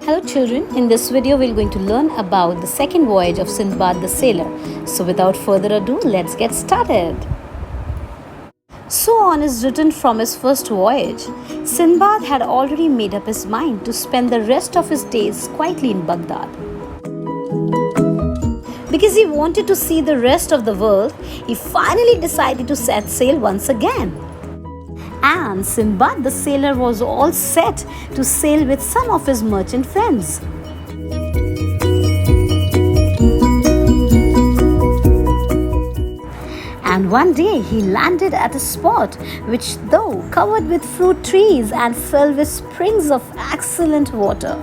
Hello children, in this video we're going to learn about the second voyage of Sindbad the Sailor. So without further ado, let's get started. So on his return from his first voyage, Sindbad had already made up his mind to spend the rest of his days quietly in Baghdad. Because he wanted to see the rest of the world, he finally decided to set sail once again. And Sindbad the sailor was all set to sail with some of his merchant friends. And one day he landed at a spot which, though covered with fruit trees and filled with springs of excellent water.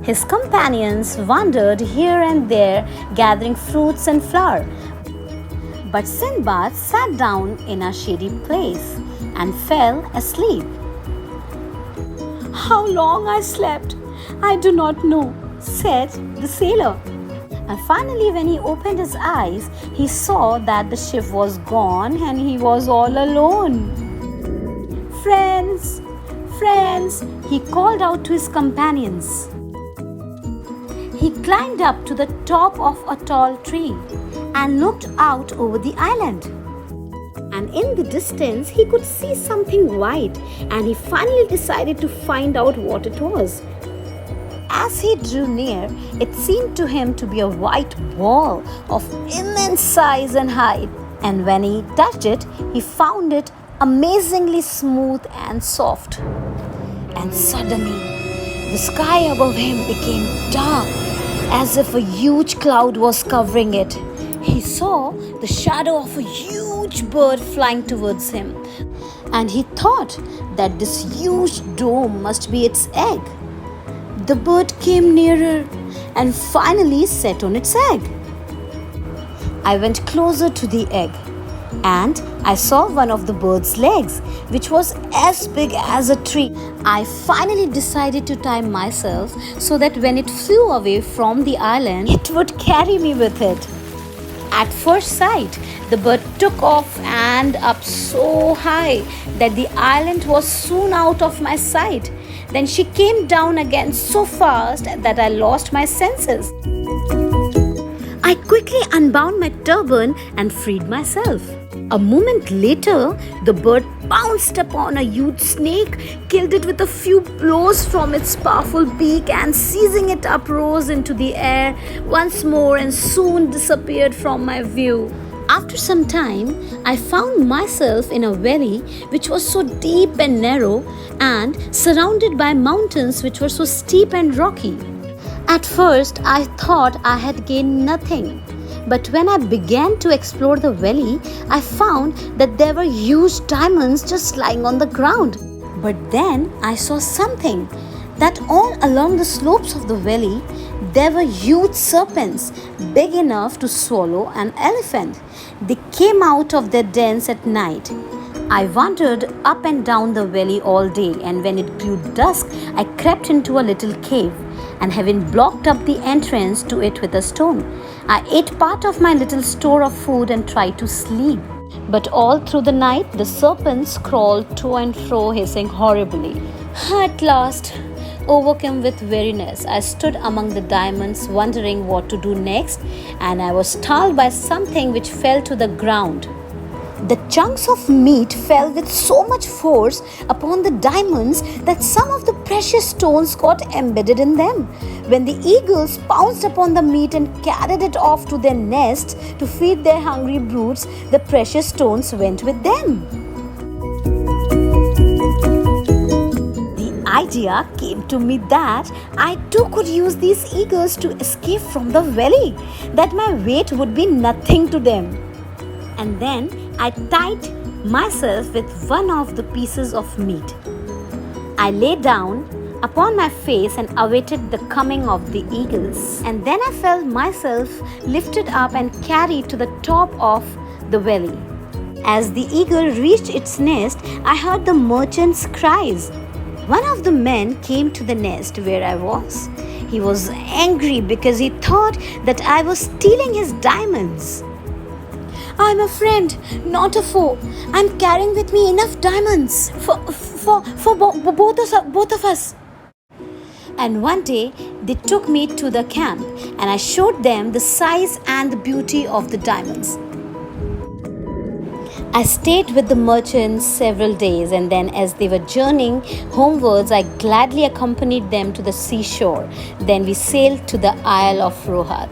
His companions wandered here and there, gathering fruits and flowers. But Sindbad sat down in a shady place and fell asleep. "How long I slept, I do not know," said the sailor. And finally, when he opened his eyes, he saw that the ship was gone and he was all alone. "Friends, friends," he called out to his companions. He climbed up to the top of a tall tree and looked out over the island. And in the distance, he could see something white, and he finally decided to find out what it was. As he drew near, it seemed to him to be a white ball of immense size and height. And when he touched it, he found it amazingly smooth and soft. And suddenly, the sky above him became dark, as if a huge cloud was covering it. He saw the shadow of a huge bird flying towards him, and he thought that this huge dome must be its egg. The bird came nearer and finally sat on its egg. I went closer to the egg, and I saw one of the bird's legs, which was as big as a tree. I finally decided to tie myself so that when it flew away from the island, it would carry me with it. At first sight, the bird took off and up so high that the island was soon out of my sight. Then she came down again so fast that I lost my senses. I quickly unbound my turban and freed myself. A moment later, the bird pounced upon a huge snake, killed it with a few blows from its powerful beak, and seizing it up rose into the air once more and soon disappeared from my view. After some time, I found myself in a valley which was so deep and narrow and surrounded by mountains which were so steep and rocky. At first, I thought I had gained nothing. But when I began to explore the valley, I found that there were huge diamonds just lying on the ground. But then I saw something, that all along the slopes of the valley, there were huge serpents, big enough to swallow an elephant. They came out of their dens at night. I wandered up and down the valley all day, and when it grew dusk, I crept into a little cave, and having blocked up the entrance to it with a stone, I ate part of my little store of food and tried to sleep. But all through the night, the serpents crawled to and fro, hissing horribly. At last, overcome with weariness, I stood among the diamonds, wondering what to do next, and I was startled by something which fell to the ground. The chunks of meat fell with so much force upon the diamonds that some of the precious stones got embedded in them. When the eagles pounced upon the meat and carried it off to their nests to feed their hungry broods, the precious stones went with them. The idea came to me that I too could use these eagles to escape from the valley, that my weight would be nothing to them. And then I tied myself with one of the pieces of meat. I lay down upon my face and awaited the coming of the eagles. And then I felt myself lifted up and carried to the top of the valley. As the eagle reached its nest, I heard the merchant's cries. One of the men came to the nest where I was. He was angry because he thought that I was stealing his diamonds. "I'm a friend, not a foe. I'm carrying with me enough diamonds for both of us." And one day they took me to the camp and I showed them the size and the beauty of the diamonds. I stayed with the merchants several days, and then, as they were journeying homewards, I gladly accompanied them to the seashore. Then we sailed to the Isle of Rohat.